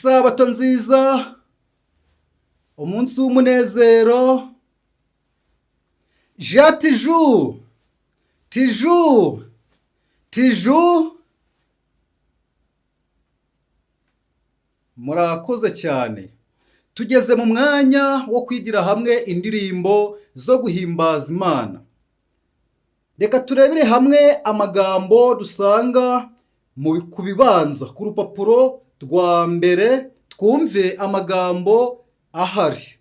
Isabato nziza, umunsi w'umunezero. Ja tiju, tiju, tiju. Murakoze cyane. Tugeze mu mwanya wo kwigira hamwe indirimbo zo guhimbaza Imana. Reka turebere hamwe amagambo dusanga ku bibanza ku rupapuro rwa mbere, twumve amagambo ahari.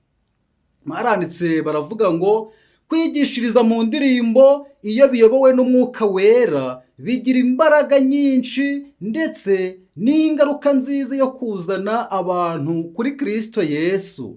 Maranditse baravuga ngo kwigishiriza mu ndirimbo iyo biyobowe n'Umwuka Wera bigira imbaraga nyinshi ndetse n'ingaruka nziza yo kuzana abantu kuri Kristo Yesu.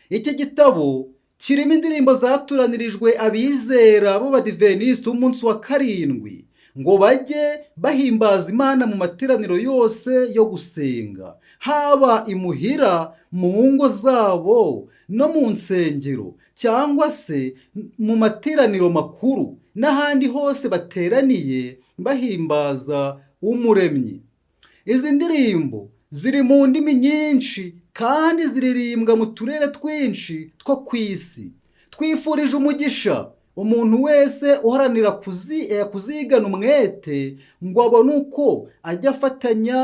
Iki gitabo kirimo indirimbo zaturanirijwe abizera b'Abadiventisiti b'umunsi wa karindwi ngo bajye bahimbaza Imana mu materaniro yose yo gusenga, haba imuhira, mu ngo zabo, no mu nsengero, cyangwa se mu materaniro makuru n'ahandi hose bateraniye bahimbaza Umuremyi. Izi ndirimbo ziri mu ndimi nyinshi kandi ziririmbwa mu turere twinshi two ku isi. Twifurije umugisha umuntu wese uharanira kuzigana umwete ngo abone uko ajya afatanya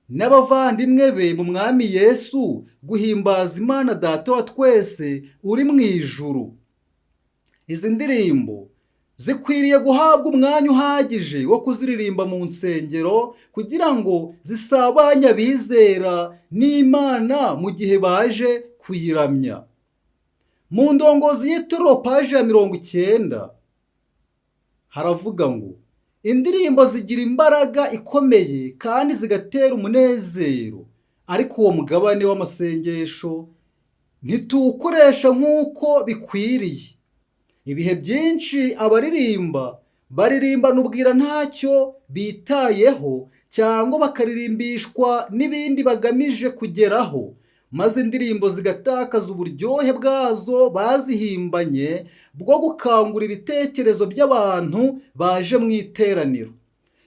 n'abavandimwe be mu Mwami Yesu guhimbaza Imana Data wa twese uri mu ijuru. Izi ndirimbo zikwiriye guhabwa umwanya uhagije wo kuziririmba mu nsengero kugira ngo zisabanye abizera n'Imana mu gihe baje kuyiramya. Mu ndongozi y'ituro paji ya 90 haravuga ngo indirimbo zigira imbaraga ikomeye kandi zigatera umunezero, ariko uwo mugabane w'amasengesho ntituwukoresha nk'uko bikwiriye. Ibihe byinshi abaririmba baririmbana ubwira ntacyo bitayeho cyangwa bakaririmbishwa n'ibindi bagamije kugeraho, maze indirimbo zigatakaza uburyohe bwazo bazihimbanye bwo gukangura ibitekerezo by'abantu baje mu iteraniro.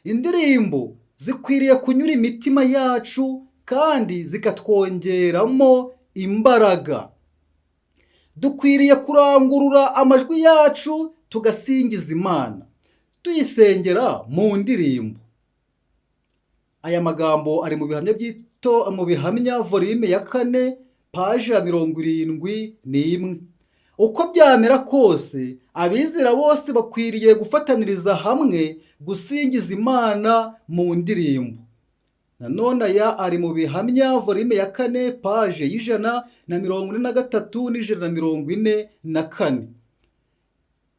Indirimbo zikwiriye kunyura imitima yacu kandi zikatwongeramo imbaraga. Dukwiriye kurangurura amajwi yacu tugasingiza Imana tuyisengera mu ndirimbo. Aya magambo ari mu bihamya volume ya 4 paji ya 71. Uko byamera kose abizera bose bakwiriye gufataniriza hamwe gusingiza Imana mu ndirimbo. Nanone aya ari mu bihamya volume ya 4 paji y'143 n'144.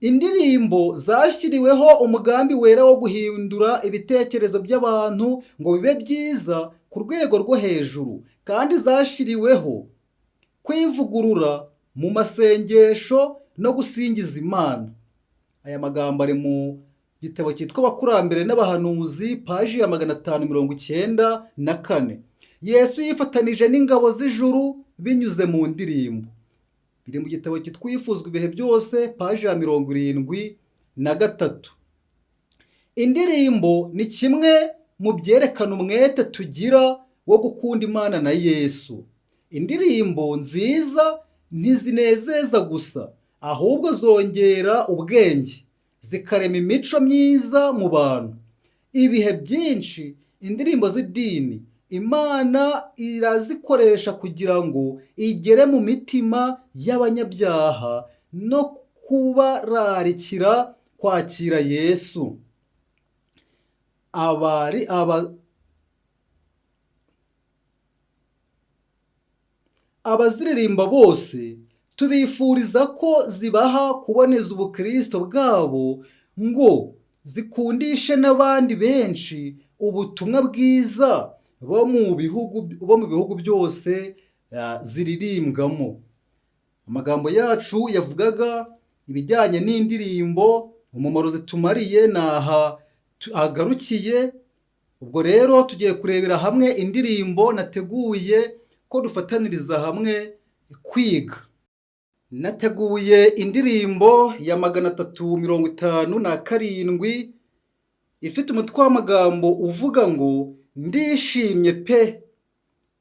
Indirimbo zashyiriweho umugambi wera wo guhindura ibitekerezo by'abantu ngo bibe byiza ku rwego rwo hejuru, kandi zashyiriweho kwivugurura mu masengesho no gusingiza Imana. Aya magambo ari mu gitabo cyitwa Abakurambere n'Abahanuzi paji ya 594. Yesu yifatanije n'ingabo z'ijuru binyuze mu ndirimbo. Biri mu gitabo cyitwifuzwa ibihe byose paji ya 73. Indirimbo ni kimwe mu byerekana umwete tugira wo gukunda Imana na Yesu. Indirimbo nziza ntizinezeza gusa, ahubwo zongera ubwenge, zikarema imico myiza mu bantu. Ibihe byinshi indirimbo z'idini Imana irazikoresha kugira ngo igere mu mitima y'abanyabyaha no kubararikira kwakira Yesu. Abaziririmba bose tubifuriza ko zibaha kuboneza ubukristo bwabo ngo zikundishe n'abandi benshi ubutumwa bwiza bo mu bihugu byose ziririmbwamo. Amagambo yacu yavugaga ibijyanye n'indirimbo, umumaro zitumariye naha agarukiye. Ubwo rero tugiye kurebera hamwe indirimbo nateguye ko dufataniriza hamwe kwiga. Nateguye indirimbo ya 357 ifite umutwe w'amagambo uvuga ngo ndishimye pe.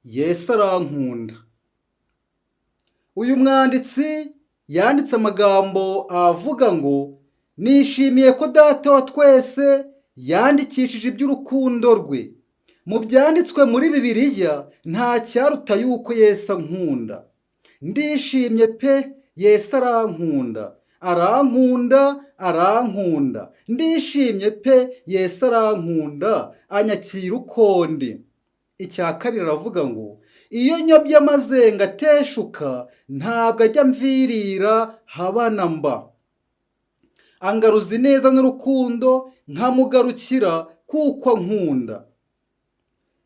Yesu arankunda. Uyu mwanditsi yanditse amagambo avuga ngo nishimiye ko Data wa twese yandikishije iby'urukundo rwe. Mu byanditswe muri Bibiliya nta cyaruta yuko Yesu ankunda. Ndishimye pe, Yesu arankunda. Arankunda, arankunda. Ndishimye pe, Yesu arankunda, anyakira uko ndi. Icya kabiri aravuga ngo iyo nyobye maze ngateshuka ntabwo ajya mvirira haba na mba. Angaruza ineza n'urukundo nkamugarukira kuko ankunda.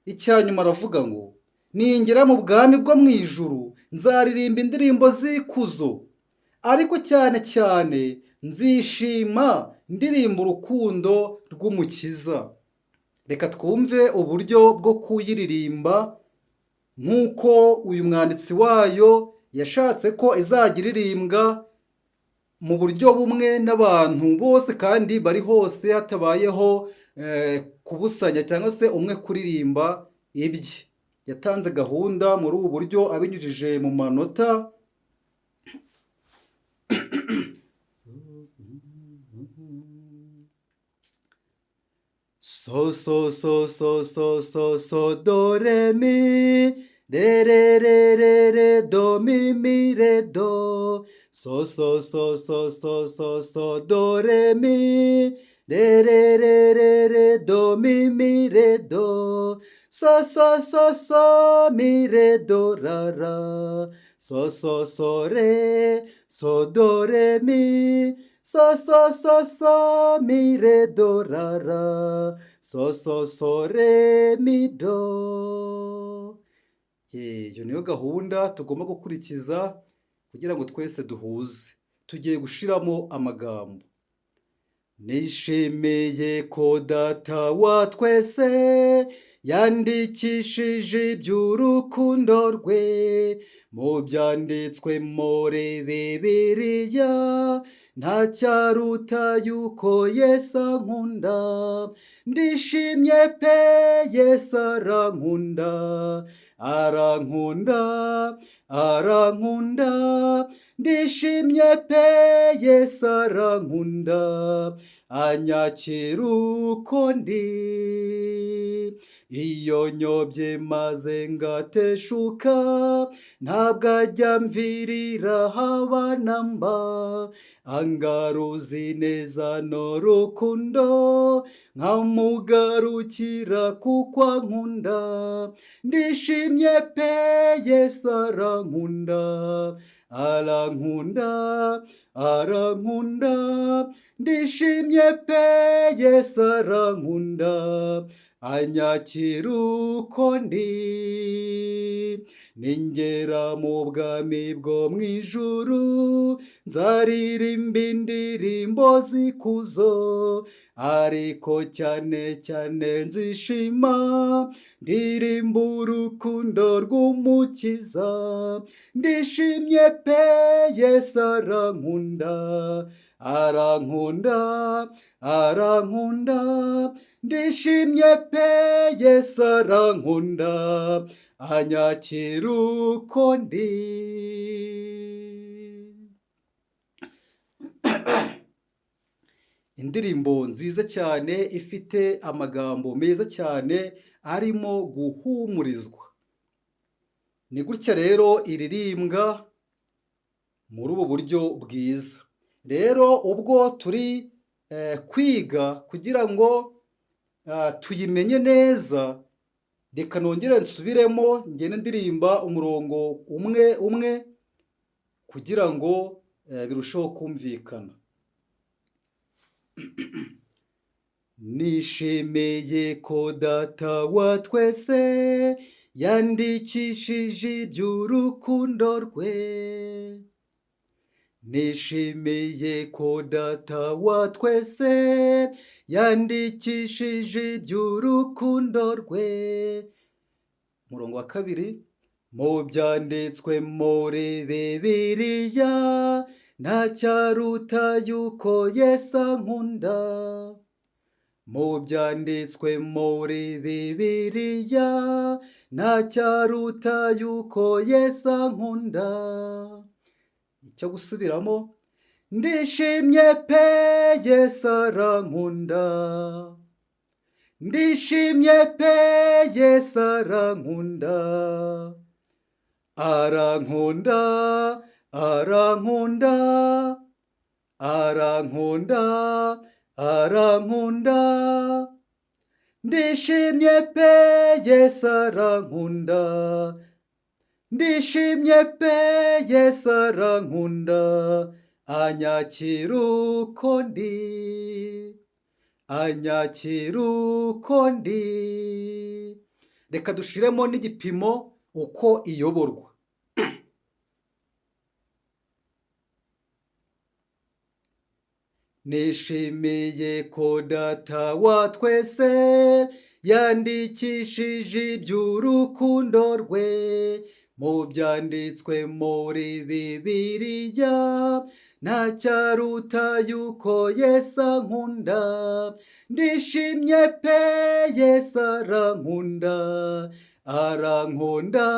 Icya nyuma aravuga ngo ningera mu bwami bwo mu ijuru nzaririmba indirimbo z'ikuzo, ariko cyane cyane nzishima ndirimba urukundo rw'Umukiza. Reka twumve uburyo bwo kuyiririmba nk'uko uyu mwanditsi wayo yashatse ko izajya iririmbwa mu buryo bumwe n'abantu bose kandi bari hose, hatabayeho kubusanya cyangwa se umwe kuririmba ibye. Yatanze gahunda muri ubu buryo abinyujije mu manota. So so so so so so so do re mi re re re re re do mi mi re do. So so so so so so so do re mi re re re re re do mi mi re do. So so so so mi re do ra ra. So so so re so do re mi. So so so so mi re do ra ra. So so so re mi do. Iyo niyo gahunda tugomba gukurikiza kugira ngo twese duhuze. Tugiye gushiramo amagambo. Nishimiye ko Data wa twese yandikishije iby'urukundo rwe mu byanditswe muri Bibiliya. Nta cyaruta yuko Yesu ankunda. Ndishimye pe, Yesu arankunda. Arankunda, arankunda. Ndishimye pe, Yesu arankunda, anyakira uko ndi. Iyo nyobye maze ngateshuka ntabwo ajya mvirira haba na mba. Angaruza ineza n'urukundo nkamugarukira kuko ankunda. Ndishimye pe, Yesu arankunda. Arankunda, arankunda. Ndishimye pe, Yesu arankunda, anyakira uko ndi. Ningera mu bwami bwo mu ijuru nzaririmba indirimbo z'ikuzo, ariko cyane cyane nzishima ndirimba urukundo rw'Umukiza. Ndishimye pe, Yesu arankunda. Arankunda, arankunda. Ndishimye pe, Yesu arankunda, anyakira uko ndi. Indirimbo nziza cyane ifite amagambo meza cyane arimo guhumurizwa. Ni gutya rero iririmbwa muri ubu buryo bwiza. Rero ubwo turi kwiga kugira ngo tuyimenye neza, reka nongere nsubiremo ngende ndirimba umurongo umwe umwe kugira ngo birusheho kumvikana. Nishimiye ko Data wa twese yandikishije iby'urukundo rwe. Nishimiye ko Data wa twese yandikishije iby'urukundo rwe. Murongo wa kabiri, mu byanditswe muri Bibiliya nta cyaruta yuko Yesu ankunda. mu byanditswe muri Bibiliya ntacyaruta yuko Yesu ankunda. Icyo gusubiramo: ndishimye pe Yesu arankunda, ndishimye pe Yesu arankunda, arankunda, arankunda, arankunda, arankunda, ndishimye pe Yesu arankunda, ndishimye pe Yesu arankunda, anyakira uko ndi, anyakira uko ndi. Reka dushiremo n'igipimo uko iyoborwa. Nishimiye ko Data wa twese yandikishije iby'urukundo rwe mu byanditswe muri Bibiliya ntacyaruta yuko Yesu ankunda, ndishimye pe Yesu arankunda, arankunda,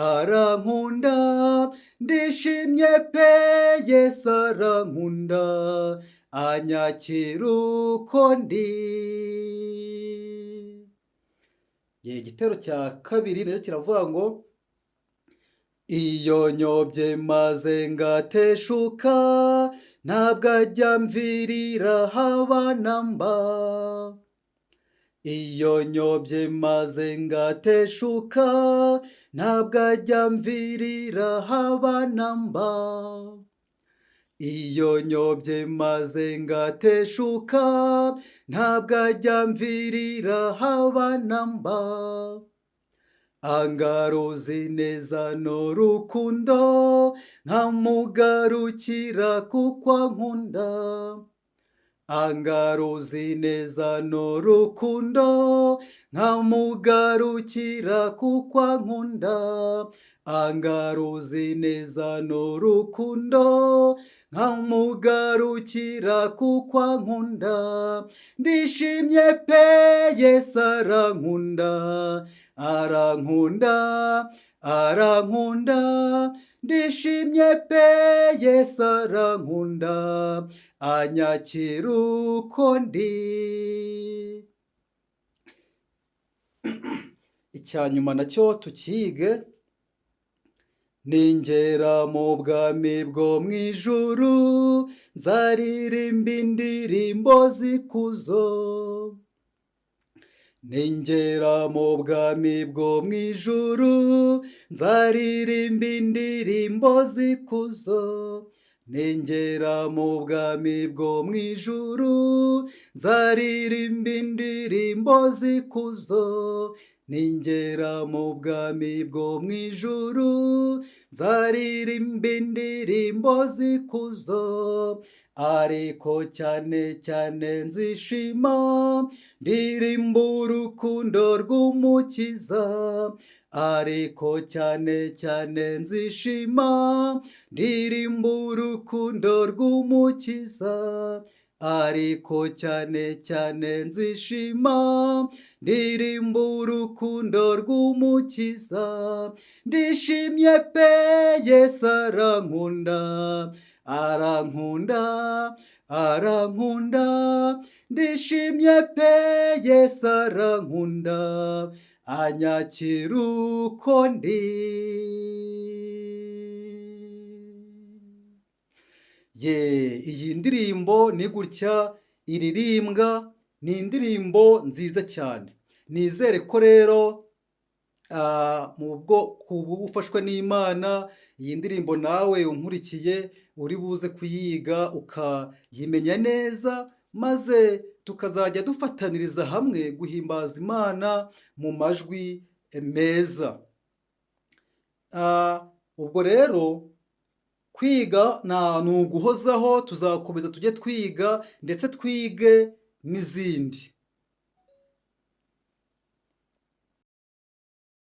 arankunda, ndishimye pe Yesu arankunda, anyakira uko ndi. Igitero cya kabiri nacyo kiravuga ngo: iyo nyobye maze ngateshuka ntabwo ajya amvirira haba na mba. Iyo nyobye maze ngateshuka ntabwo ajya amvirira haba na mba. Iyo nyobye maze ngateshuka ntabwo ajya amvirira haba na mba. Angaruzi neza n'urukundo nkamugarukira kuko ankunda. Angaruzi neza n'urukundo nkamugarukira kuko ankunda. Angaruzi neza n'urukundo nkamugarukira kuko ankunda. Ndishimye pe Yesu arankunda, arankunda, arankunda, ndishimye pe Yesu arankunda, anyakira uko ndi. Icya nyuma nacyo tukige: ningera mu bwami bwo mu ijuru nzaririmba indirimbo z'ikuzo. Ningera mu bwami bwo mu ijuru nzaririmba indirimbo z'ikuzo. Ningera mu bwami bwo mu ijuru nzaririmba indirimbo z'ikuzo. Ningera mu bwami bwo mu ijuru nzaririmba indirimbo z'ikuzo. Ariko cyane cyane nzishima ndirimba urukundo rw'Umukiza. Ariko cyane cyane nzishima ndirimba urukundo rw'Umukiza. Ariko cyane cyane nzishima ndirimba urukundo rw'Umukiza. Ndishimye pe Yesu arankunda, arankunda, arankunda, ndishimye pe Yesu arankunda, anyakira uko ndi. Iyi ndirimbo ni gutya iririmbwa, ni indirimbo nziza cyane. Nizere ko rero kuba ufashwe n'Imana iyi ndirimbo nawe unkurikiye uri buze kuyiga ukayimenya neza, maze tukazajya dufataniriza hamwe guhimbaza Imana mu majwi meza. Ubwo rero kwiga ni uguhozaho, tuzakomeza tujye twiga ndetse twige n'izindi.